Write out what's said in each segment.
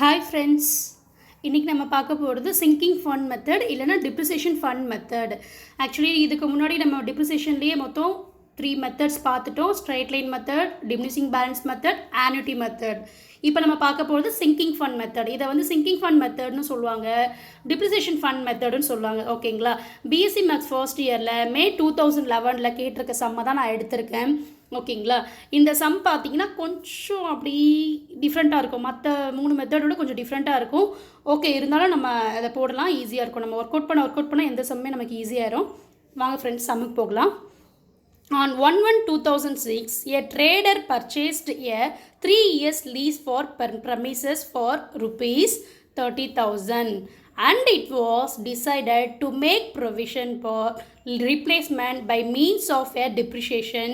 Hi friends, இன்றைக்கி நம்ம பார்க்க போகிறது சிங்கிங் ஃபண்ட் மெத்தட் இல்லைனா டிப்ரிசியேஷன் ஃபண்ட் மெத்தட். ஆக்சுவலி இதுக்கு முன்னாடி நம்ம டிப்ரிசியேஷன்லேயே மொத்தம் 3 மெத்தட்ஸ் பார்த்துட்டோம். Straight line method, diminishing balance method, annuity method. இப்போ நம்ம பார்க்க போகிறது சிங்கிங் ஃபண்ட் மெத்தட். இதை வந்து சிங்கிங் ஃபண்ட் மெத்தட்னு சொல்லுவாங்க, டிப்ரிசியேஷன் ஃபண்ட் மெத்தட்னு சொல்லுவாங்க. ஓகேங்களா? பிஎஸ்சி மேக்ஸ் ஃபர்ஸ்ட் இயரில் மே 2011 கேட்டிருக்க சம்மை தான் நான் எடுத்திருக்கேன். ஓகேங்களா? இந்த சம் பார்த்தீங்கன்னா கொஞ்சம் அப்படி டிஃப்ரெண்ட்டாக இருக்கும், மற்ற 3 மெத்தடோட கொஞ்சம் டிஃப்ரெண்ட்டாக இருக்கும். ஓகே, இருந்தாலும் நம்ம அதை போடலாம், ஈஸியாக இருக்கும். நம்ம ஒர்க் அவுட் பண்ண எந்த சம்மே நமக்கு ஈஸியாகிடும். வாங்க ஃப்ரெண்ட்ஸ், சம்முக்கு போகலாம். On 1/1/2006, a trader purchased a 3 years lease for premises for rupees 30,000, and it was decided to make provision for replacement by means of a depreciation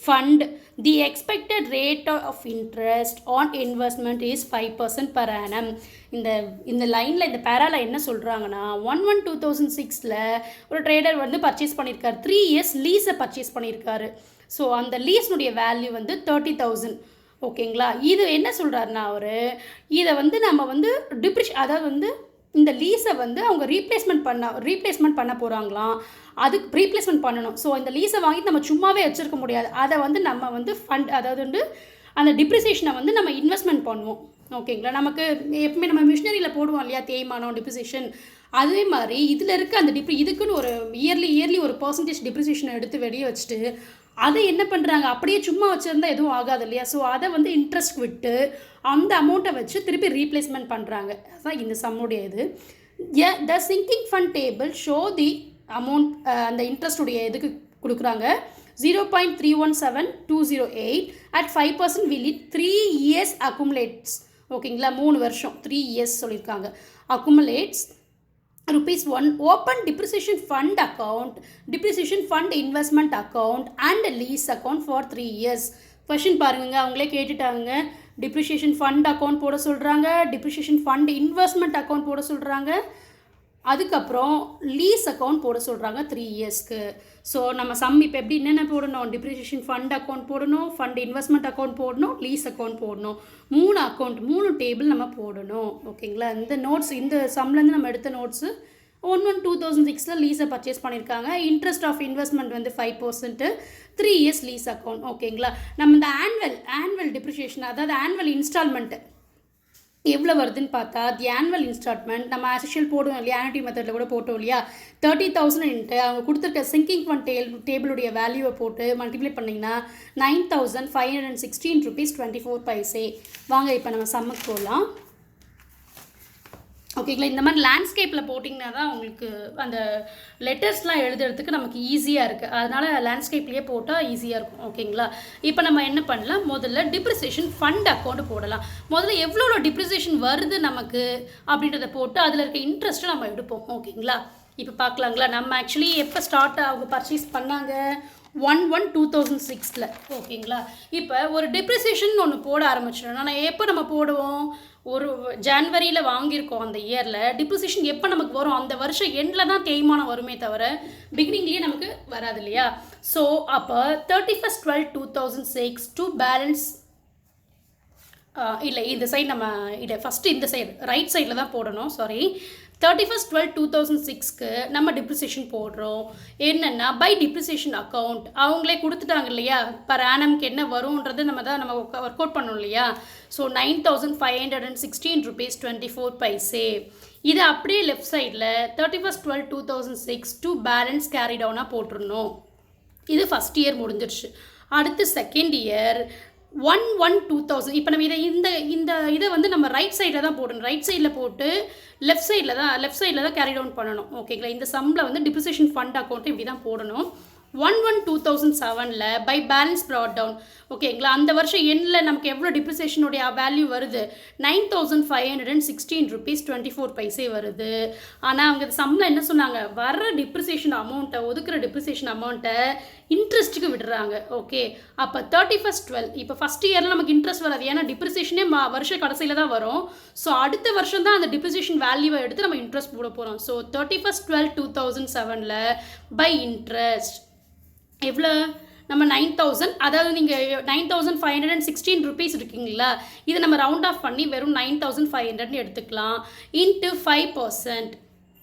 fund. The expected rate of interest on investment is 5% per annum. இந்த லைனில் இந்த பேரால என்ன சொல்கிறாங்கன்னா 1/1/2006 ஒரு trader வந்து purchase பண்ணியிருக்காரு, 3 years லீஸை purchase பண்ணியிருக்காரு. ஸோ அந்த லீஸ்னுடைய வேல்யூ வந்து 30,000. ஓகேங்களா? இது என்ன சொல்கிறாருன்னா இதை வந்து நம்ம வந்து அதாவது வந்து இந்த லீஸை வந்து அவங்க ரீப்ளேஸ்மெண்ட் பண்ண போகிறாங்களாம். அதுக்கு ரீப்ளேஸ்மெண்ட் பண்ணணும். ஸோ இந்த லீஸை வாங்கிட்டு நம்ம சும்மாவே வச்சுருக்க முடியாது. அதை வந்து நம்ம வந்து ஃபண்ட், அதாவது வந்து அந்த டிப்ரிசியேஷனை வந்து நம்ம இன்வெஸ்ட்மெண்ட் பண்ணுவோம். ஓகேங்களா? நமக்கு எப்பவுமே நம்ம மிஷினரியில் போடுவோம் இல்லையா, தேய்மானம், டிப்ரிசியேஷன். அதே மாதிரி இதில் இருக்க அந்த இதுக்குன்னு ஒரு இயர்லி ஒரு பர்சன்டேஜ் டிப்ரிசியேஷனை எடுத்து வெளியே வச்சுட்டு அதை என்ன பண்ணுறாங்க, அப்படியே சும்மா வச்சுருந்தா எதுவும் ஆகாது இல்லையா? ஸோ அதை வந்து இன்ட்ரெஸ்ட் விட்டு அந்த அமௌண்ட்டை வச்சு திருப்பி ரீப்ளேஸ்மெண்ட் பண்ணுறாங்க. அதுதான் இந்த சம்முடைய இது. The sinking fund table show the amount, அந்த இன்ட்ரெஸ்டுடைய இதுக்கு கொடுக்குறாங்க 0.317208 at 5% will it 3 years accumulates. ஓகேங்களா? 3 வருஷம் 3 years சொல்லியிருக்காங்க. accumulates rupees 1 open depreciation fund account, depreciation fund investment account and lease account for 3 years. Question பாருங்க, அவங்களே கேட்டுட்டாங்க. டிப்ரிசியேஷன் ஃபண்ட் அக்கௌண்ட் போட சொல்கிறாங்க, டிப்ரிசியேஷன் ஃபண்ட் இன்வெஸ்ட்மெண்ட் அக்கௌண்ட் போட சொல்கிறாங்க, அதுக்கப்புறம் லீஸ் அக்கௌண்ட் போட சொல்கிறாங்க 3 இயர்ஸ்க்கு. ஸோ நம்ம சம் இப்போ எப்படி என்னென்ன போடணும், டிப்ரிசியேஷன் ஃபண்ட் அக்கௌண்ட் போடணும், ஃபண்ட் இன்வெஸ்ட்மெண்ட் அக்கௌண்ட் போடணும், லீஸ் அக்கௌண்ட் போடணும். 3 அக்கௌண்ட் 3 டேபிள் நம்ம போடணும். ஓகேங்களா? இந்த நோட்ஸ், இந்த சம்லேருந்து நம்ம எடுத்த நோட்ஸு 1/1/2006 லீஸை பர்ச்சேஸ் பண்ணியிருக்காங்க. இன்ட்ரெஸ்ட் ஆஃப் இன்வெஸ்ட்மெண்ட் வந்து 5%, 3 இயர்ஸ் லீஸ் அக்கௌண்ட். ஓகேங்களா? நம்ம இந்த ஆனுவல் டிப்ரிசியேஷன், அதாவது ஆனுவல் இன்ஸ்டால்மெண்ட்டு எவ்வளோ வருதுன்னு பார்த்தா, தி ஆனுவல் இன்ஸ்டால்மெண்ட் நம்ம ஆஸ்யூஷுவல் போடுவோம் இல்லையா, ஆனுட்டி மெத்தடில் கூட போட்டோம் இல்லையா, 30,000 அவங்க கொடுத்துருக்க சிங்கிங் ஃபண்ட் டேபிளுடைய வேல்யூவை போட்டு மல்டிப்ளை பண்ணிங்கன்னா 9,516 rupees 24 paise. வாங்க இப்போ நம்ம சம்முக்கு போகலாம். ஓகேங்களா? இந்த மாதிரி லேண்ட்ஸ்கேப்பில் போட்டிங்கன்னா தான் உங்களுக்கு அந்த லெட்டர்ஸ்லாம் எழுதுறதுக்கு நமக்கு ஈஸியாக இருக்குது. அதனால் லேண்ட்ஸ்கேப்லேயே போட்டால் ஈஸியாக இருக்கும். ஓகேங்களா? இப்போ நம்ம என்ன பண்ணலாம், முதல்ல டிப்ரிசியேஷன் ஃபண்ட் அக்கௌண்ட் போடலாம். முதல்ல எவ்வளோ டிப்ரிசியேஷன் வருது நமக்கு அப்படின்றத போட்டு அதில் இருக்க இன்ட்ரெஸ்ட்டை நம்ம எடுப்போம். ஓகேங்களா? இப்போ பார்க்கலாங்களா? நம்ம ஆக்சுவலி எப்போ அவங்க பர்ச்சேஸ் பண்ணாங்க, 1/1/2006. ஓகேங்களா? இப்போ ஒரு டிப்ரிசியேஷன் ஒன்று போட ஆரம்பிச்சிடணும். ஆனால் எப்போ நம்ம போடுவோம், ஒரு ஜான்வரியில் வாங்கியிருக்கோம் அந்த இயரில். டிப்ரிசியேஷன் எப்போ நமக்கு வரும், அந்த வருஷம் எண்டில் தான் தேய்மானம் வருமே தவிர பிகினிங்லேயே நமக்கு வராது இல்லையா? ஸோ அப்போ 31/12/2006 டு பேலன்ஸ் இல்லை, இந்த சைடு நம்ம ஃபஸ்ட்டு இந்த சைடு ரைட் சைடில் தான் போடணும். சாரி, 31/12/2006 நம்ம டிப்ரிசியேஷன் போடுறோம். என்னென்னா பை டிப்ரிசியேஷன் அக்கௌண்ட் அவங்களே கொடுத்துட்டாங்க இல்லையா, பர் ஆனம்க்கு என்ன வரும்ன்றது நம்ம ஒர்க் அவுட் பண்ணோம் இல்லையா. So 9,516 rupees 24 paise. இது அப்படியே லெஃப்ட் சைடில் 31/12/2006 டு பேலன்ஸ் கேரி டவுனாக போட்டுருணும். இது ஃபஸ்ட் இயர் முடிஞ்சிருச்சு. அடுத்து செகண்ட் இயர் 1/1/2000. இப்போ நம்ம இதை வந்து நம்ம ரைட் சைடில் தான் போடணும். ரைட் சைடில் போட்டு லெஃப்ட் சைடில் தான் கேரி டவுன் பண்ணணும். ஓகேங்களா? இந்த சம்மில் வந்து டிப்ரிசியேஷன் ஃபண்ட் அக்கௌண்ட்டு இப்படி தான் போடணும். 1/1/2007 பை பேலன்ஸ் ப்ராட் டவுன். ஓகேங்களா? அந்த வருஷம் எண்ணில் நமக்கு எவ்வளோ டிப்ரிசியேஷனுடைய வேல்யூ வருது, 9,516 rupees 24 paise வருது. ஆனால் அவங்க சம்மில் என்ன சொன்னாங்க, வர்ற டிப்ரிசியேஷன் அமௌண்ட்டை, ஒதுக்குற டிப்ரிசியேஷன் அமௌண்ட்டை இன்ட்ரெஸ்ட்டுக்கு விடுறாங்க. ஓகே, அப்போ 31/12 இப்போ ஃபஸ்ட் இயரில் நமக்கு இன்ட்ரெஸ்ட் வராது, ஏன்னா டிப்ரிசியேஷனே வருஷ கடைசியில் தான் வரும். ஸோ அடுத்த வருஷம் தான் அந்த டிப்ரிசியேஷன் வேல்யூவை எடுத்து நம்ம இன்ட்ரெஸ்ட் போட போகிறோம். ஸோ 31/12/2007 பை இன்ட்ரெஸ்ட் எவ்வளோ, நம்ம 9000, அதாவது நீங்கள் 9516 ருபீஸ் இருக்குங்களா, இதை நம்ம ரவுண்ட் ஆஃப் பண்ணி வெறும் 9500 எடுத்துக்கலாம். இன்ட்டு 5%,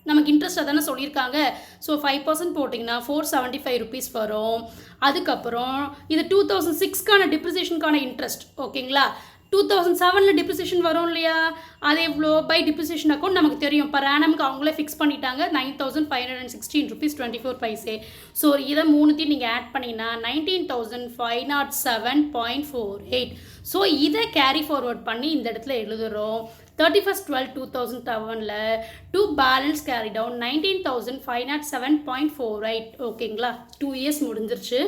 நமக்கு இன்ட்ரெஸ்ட் அதானே சொல்லியிருக்காங்க. ஸோ 5% போட்டிங்கன்னா 475 ருபீஸ் வரும். அதுக்கப்புறம் இது 2006க்கான டிப்ரிசியேஷனுக்கான இன்ட்ரெஸ்ட். ஓகேங்களா, 2007 டிப்ரிசியேஷன் வரும் இல்லையா, அது எவ்வளோ பை டிப்ரிசியேஷன் அக்கௌண்ட் நமக்கு தெரியும். பர் ஆனமுக்கு அவங்களே ஃபிக்ஸ் பண்ணிட்டாங்க 9516 ருபீஸ் 24 பைசே. ஸோ இதை மூணுத்தையும் நீங்கள் ஆட் பண்ணிங்கன்னா 19507.48. ஸோ இதை கேரி ஃபார்வர்ட் பண்ணி இந்த இடத்துல எழுதுகிறோம். 31/12/2007 to balance carry down 19,507.48. ஓகேங்களா, 2 இயர்ஸ் முடிஞ்சிருச்சு.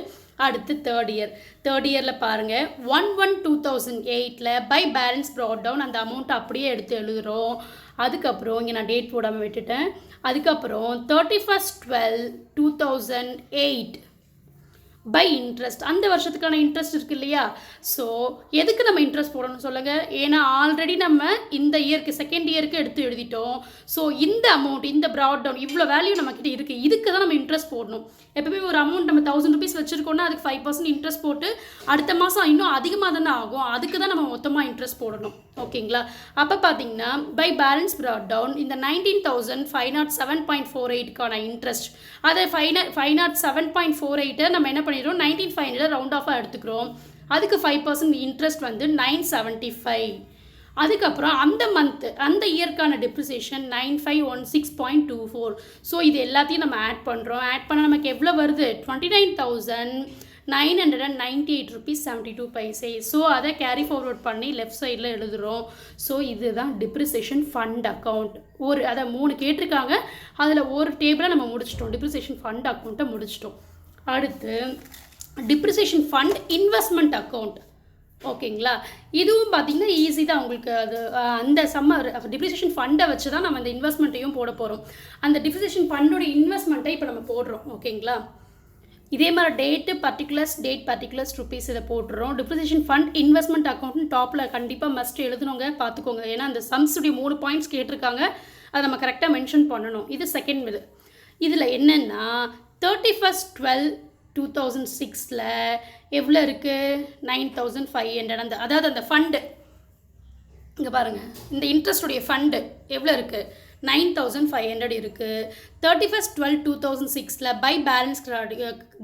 அடுத்து தேர்ட் இயரில் பாருங்கள், 1/1/2008 பை பேலன்ஸ் ப்ராட் டவுன் அந்த அமௌண்ட் அப்படியே எடுத்து எழுதுகிறோம். அதுக்கப்புறம் இங்கே நான் டேட் போடாமல் விட்டுட்டேன். அதுக்கப்புறம் 31/12/2008 பை இன்ட்ரெஸ்ட், அந்த வருஷத்துக்கான இன்ட்ரெஸ்ட் இருக்குது இல்லையா. ஸோ எதுக்கு நம்ம இன்ட்ரெஸ்ட் போடணும் சொல்லுங்கள். ஏன்னா ஆல்ரெடி நம்ம இந்த இயருக்கு செகண்ட் இயருக்கு எடுத்து எழுதிட்டோம். ஸோ இந்த அமௌண்ட், இந்த ப்ராட் டவுன் இவ்வளோ வேல்யூ நம்மக்கிட்ட இருக்குது, இதுக்கு தான் நம்ம இன்ட்ரெஸ்ட் போடணும். எப்பவுமே ஒரு அமௌண்ட் நம்ம 1000 ருபீஸ் வச்சுருக்கோன்னா அதுக்கு 5% இன்ட்ரெஸ்ட் போட்டு அடுத்த மாதம் இன்னும் அதிகமாக தானே ஆகும், அதுக்கு தான் நம்ம மொத்தமாக இன்ட்ரெஸ்ட் போடணும். ஓகேங்களா, அப்போ பார்த்தீங்கன்னா பை பேலன்ஸ் ப்ராட் டவுன் இந்த 19,507.48க்கான இன்ட்ரெஸ்ட், அதை 507.48 நம்ம என்ன பண்ணிடுறோம், 19500 ரவுண்ட் ஆஃபாக எடுத்துக்கிறோம். அதுக்கு 5% இன்ட்ரெஸ்ட் வந்து 975. அதுக்கப்புறம் அந்த மந்த்து, அந்த இயர்க்கான டிப்ரிசியேஷன் 9516.24. ஸோ இது எல்லாத்தையும் நம்ம ஆட் பண்ணுறோம். ஆட் பண்ண நமக்கு எவ்வளோ வருது, 29,998 ருபீஸ் 72 பைசே. ஸோ அதை கேரி ஃபார்வர்ட் பண்ணி லெஃப்ட் சைடில் எழுதுகிறோம். ஸோ இதுதான் டிப்ரிசியேஷன் ஃபண்ட் அக்கௌண்ட். அதை 3 கேட்டிருக்காங்க, அதில் ஒரு டேபிளை நம்ம முடிச்சிட்டோம். டிப்ரிசியேஷன் ஃபண்ட் அக்கௌண்ட்டை முடிச்சிட்டோம். அடுத்து டிப்ரிசியேஷன் ஃபண்ட் இன்வெஸ்ட்மெண்ட் அக்கௌண்ட். ஓகேங்களா, இதுவும் பார்த்திங்கன்னா ஈஸி தான் உங்களுக்கு. அது அந்த டிப்ரிசியேஷன் ஃபண்டை வச்சு தான் நம்ம அந்த இன்வெஸ்ட்மெண்ட்டையும் போட போகிறோம். அந்த டிப்ரிசியேஷன் ஃபண்டோட இன்வெஸ்ட்மெண்ட்டை இப்போ நம்ம போடுறோம். ஓகேங்களா, இதே மாதிரி டேட் பர்டிகுலர்ஸ் ருபீஸ் இதை போட்டுறோம். டிப்ரிசியேஷன் ஃபண்ட் இன்வெஸ்ட்மெண்ட் அக்கௌண்ட்னு டாப்பில் கண்டிப்பாக மஸ்ட் எழுதணுங்க, பார்த்துக்கோங்க. ஏன்னா அந்த சம்ஸுடைய 3 பாயிண்ட்ஸ் கேட்டிருக்காங்க, அதை நம்ம கரெக்டாக மென்ஷன் பண்ணணும். இது செகண்ட் இதில் என்னென்னா 31/12/2006 எவ்வளோ இருக்குது, 9500. அதாவது அந்த ஃபண்டு இங்கே பாருங்கள், இந்த இன்ட்ரெஸ்டுடைய ஃபண்டு எவ்வளோ இருக்குது, 9500 இருக்குது. 31/12/2006 பை பேலன்ஸ்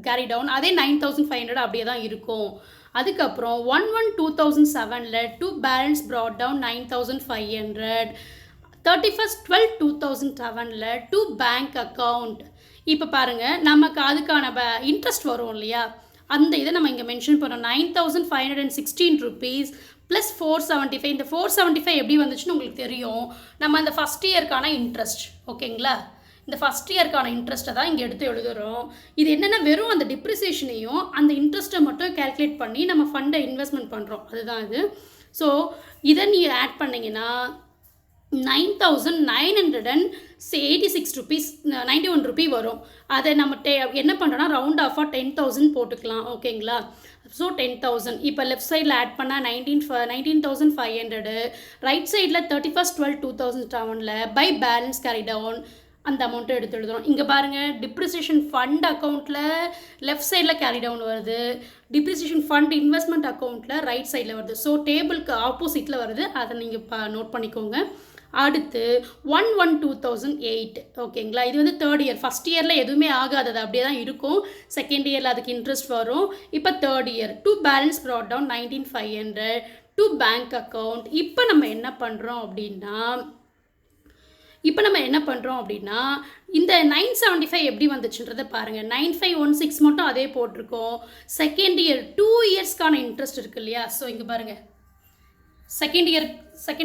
கேரி டவுன் அதே 9500 அப்படியே தான் இருக்கும். அதுக்கப்புறம் 1/1/2007 to balance brought down 9500. 31/12/2007 to bank account. இப்போ பாருங்கள், நமக்கு அதுக்கான இன்ட்ரெஸ்ட் வரும் இல்லையா, அந்த இதை நம்ம இங்கே மென்ஷன் பண்ணோம். 9516 ருபீஸ் ப்ளஸ் 475. இந்த 475 எப்படி வந்துச்சுன்னு உங்களுக்கு தெரியும். நம்ம அந்த ஃபஸ்ட் இயர்க்கான இன்ட்ரெஸ்ட். ஓகேங்களா, இந்த ஃபஸ்ட் இயர்க்கான இன்ட்ரெஸ்ட்டை தான் இங்கே எடுத்து எழுதுகிறோம். இது என்னென்னா வெறும் அந்த டிப்ரிசியேஷனையும் அந்த இன்ட்ரெஸ்ட்டை மட்டும் கேல்குலேட் பண்ணி நம்ம ஃபண்டை இன்வெஸ்ட்மெண்ட் பண்ணுறோம், அதுதான் இது. ஸோ இதை நீங்கள் ஆட் பண்ணிங்கன்னா 9,986 ருபீஸ் 91 ருபீ வரும். அதை நம்ம என்ன பண்ணுறோன்னா ரவுண்ட் ஆஃபாக 10,000 போட்டுக்கலாம். ஓகேங்களா, ஸோ 10,000 இப்போ லெஃப்ட் சைடில் ஆட் பண்ணால் 19,500. ரைட் சைடில் 31/12/2007 பை பேலன்ஸ் கேரி டவுன் அந்த அமௌண்ட்டை எடுத்து எழுதுகிறோம். இங்கே பாருங்கள், டிப்ரிசியேஷன் ஃபண்ட் அக்கௌண்ட்டில் லெஃப்ட் சைடில் கேரி டவுன் வருது, டிப்ரிசியேஷன் ஃபண்ட் இன்வெஸ்ட்மெண்ட் அக்கௌண்ட்டில் ரைட் சைடில் வருது. ஸோ டேபிளுக்கு ஆப்போசிட்டில் வருது, அதை நீங்கள் நோட் பண்ணிக்கோங்க. அடுத்து 1/1/2008. ஓகேங்களா, இது வந்து தேர்ட் இயர். ஃபஸ்ட் இயரில் எதுவுமே ஆகாது, அது அப்படியே தான் இருக்கும். செகண்ட் இயரில் அதுக்கு இன்ட்ரெஸ்ட் வரும். இப்போ third year to balance brought down 19,500 to bank account. இப்போ நம்ம என்ன பண்ணுறோம் அப்படின்னா இந்த 975 எப்படி வந்துச்சுன்றதை பாருங்கள். 9516 மட்டும் அதே போட்டிருக்கோம். செகண்ட் இயர் 2 இயர்ஸ்க்கான இன்ட்ரெஸ்ட் இருக்கு இல்லையா. ஸோ இங்கே பாருங்கள், செகண்ட்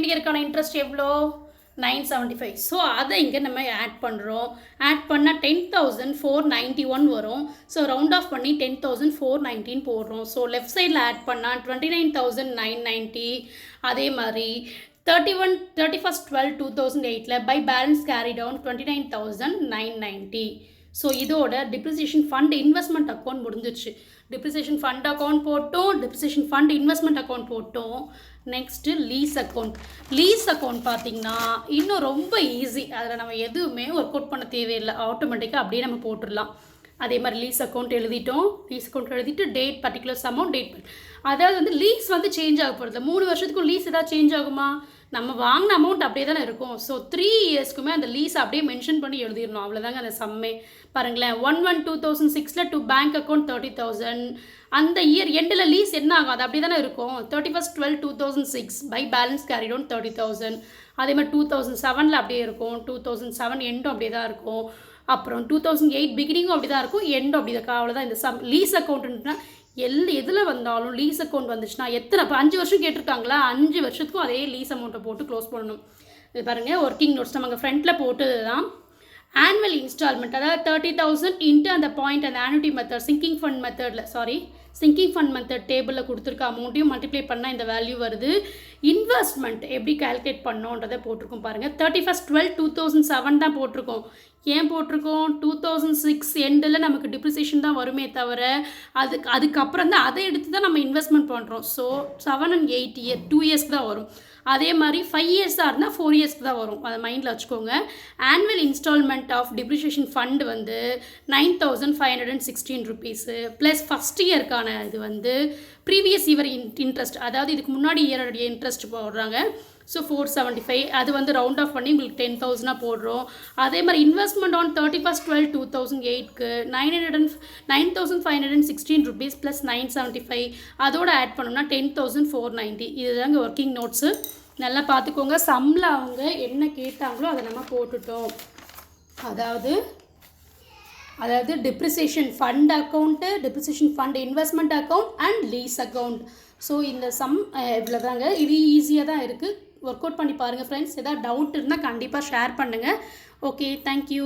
இயருக்கான இன்ட்ரெஸ்ட் எவ்வளோ, 975. ஸோ அதை இங்கே நம்ம ஆட் பண்ணுறோம். ஆட் பண்ணால் 10,491 வரும். ஸோ ரவுண்ட் ஆஃப் பண்ணி 10,419 போடுறோம். ஸோ லெஃப்ட் சைடில் ஆட் பண்ணால் 29,990. அதே மாதிரி 31/12/2008 by balance carry down 29,990. So இதோட டிப்ரிசியேஷன் ஃபண்ட் இன்வெஸ்ட்மெண்ட் அக்கௌண்ட் முடிஞ்சிச்சு. டிப்ரிசியேஷன் ஃபண்ட் அக்கௌண்ட் போட்டோம், டிப்ரிசியேஷன் ஃபண்ட் இன்வெஸ்ட்மெண்ட் அக்கௌண்ட் போட்டோம். நெக்ஸ்ட்டு லீஸ் அக்கௌண்ட் பார்த்திங்கன்னா இன்னும் ரொம்ப ஈஸி. அதில் நம்ம எதுவுமே ஒர்க் அவுட் பண்ண தேவையில்லை, ஆட்டோமேட்டிக்காக அப்படியே நம்ம போட்டுடலாம். அதே மாதிரி லீஸ் அக்கௌண்ட் எழுதிட்டோம். லீஸ் அக்கௌண்ட் எழுதிட்டு டேட் பர்டிகுலர்ஸ் அமௌண்ட் டேட் அதாவது வந்து லீஸ் வந்து சேஞ்ச் ஆக போகிறது. 3 வருஷத்துக்கும் லீஸ் ஏதாவது சேஞ்ச் ஆகுமா? நம்ம வாங்கின அமௌண்ட் அப்படியே தானே இருக்கும். ஸோ 3 இயர்ஸ்க்குமே அந்த லீஸ் அப்படியே மென்ஷன் பண்ணி எழுதிடணும். அவ்வளோதாங்க அந்த சம்மே. பாருங்களேன், 1/1/2006 டு பேங்க் அக்கௌண்ட் 30,000. அந்த இயர் எண்டில் லீஸ் என்ன ஆகும்? அது அப்படி தானே இருக்கும். 31/12/2006 பை பேலன்ஸ் கேரிட் ஆன் 30,000. அதே மாதிரி 2007 அப்படியே இருக்கும். 2007 எண்டும் அப்படியே தான் இருக்கும். அப்புறம் 2008 பிகினிங்கும் அப்படி தான் இருக்கும், எண்டும் அப்படி தான். அவ்வளோதான் இந்த லீஸ் அக்கௌண்ட்டுன்னா எதில் வந்தாலும் லீஸ் அக்கௌண்ட் வந்துச்சுன்னா எத்தனை இப்போ 5 வருஷம் கேட்டிருக்காங்களா, 5 வருஷத்துக்கும் அதே லீஸ் அமௌண்ட்டை போட்டு க்ளோஸ் பண்ணணும். இது பாருங்கள், ஒர்க்கிங் நோட்ஸ் நம்ம அங்கே ஃப்ரண்ட்டில் போட்டது தான். ஆனுவல் இன்ஸ்டால்மெண்ட் அதாவது 30,000 இன்ட்டு அந்த பாயிண்ட் அந்த ஆனுட்டி மெத்தட் சிங்கிங் ஃபண்ட் மெத்தட் டேபிளில் கொடுத்துருக்க அமௌண்ட்டையும் மல்டிப்ளை பண்ணால் இந்த வேல்யூ வருது. இன்வெஸ்ட்மெண்ட் எப்படி கால்குலேட் பண்ணோன்றதை போட்டிருக்கோம் பாருங்கள். 31/12/2007 தான் போட்டிருக்கோம். ஏன் போட்டிருக்கோம்? 2006 எண்டில் நமக்கு டிப்ரிசியேஷன் தான் வருமே தவிர அதுக்கப்புறம் தான் அதை எடுத்து தான் நம்ம இன்வெஸ்ட்மெண்ட் பண்ணுறோம். ஸோ 7 and 8 இயர் 2 இயர்ஸ்க்கு தான் வரும். அதே மாதிரி 5 இயர்ஸாக இருந்தால் 4 இயர்ஸ்க்கு தான் வரும். அதை மைண்டில் வச்சுக்கோங்க. Annual installment of depreciation fund வந்து 9,516 ருபீஸு ப்ளஸ் ஃபஸ்ட் இயருக்கான இது வந்து ப்ரீவியஸ் இயர் இன்ட்ரெஸ்ட், அதாவது இதுக்கு முன்னாடி இயருடைய இன்ட்ரெஸ்ட் போடுறாங்க. ஸோ 475 அது வந்து ரவுண்ட் ஆஃப் பண்ணி உங்களுக்கு 10,000 போடுறோம். அதே மாதிரி இன்வெஸ்ட்மெண்ட் ஆன் 31/12/2008க்கு 9,516 ருபீஸ் ப்ளஸ் 975 அதோடு ஆட் பண்ணோம்னா 10,490. இதுதாங்க ஒர்க்கிங் நோட்ஸு. நல்லா பார்த்துக்கோங்க. சம்மில் அவங்க என்ன கேட்டாங்களோ அதை நம்ம போட்டுட்டோம். அதாவது depreciation fund account, depreciation fund investment account and lease account. So இந்த சம் இவ்வளோ தாங்க. இது ஈஸியாக தான் இருக்குது. ஒர்க் அவுட் பண்ணி பாருங்கள் ஃப்ரெண்ட்ஸ். ஏதாவது டவுட் இருந்தால் கண்டிப்பாக ஷேர் பண்ணுங்கள். Okay, thank you.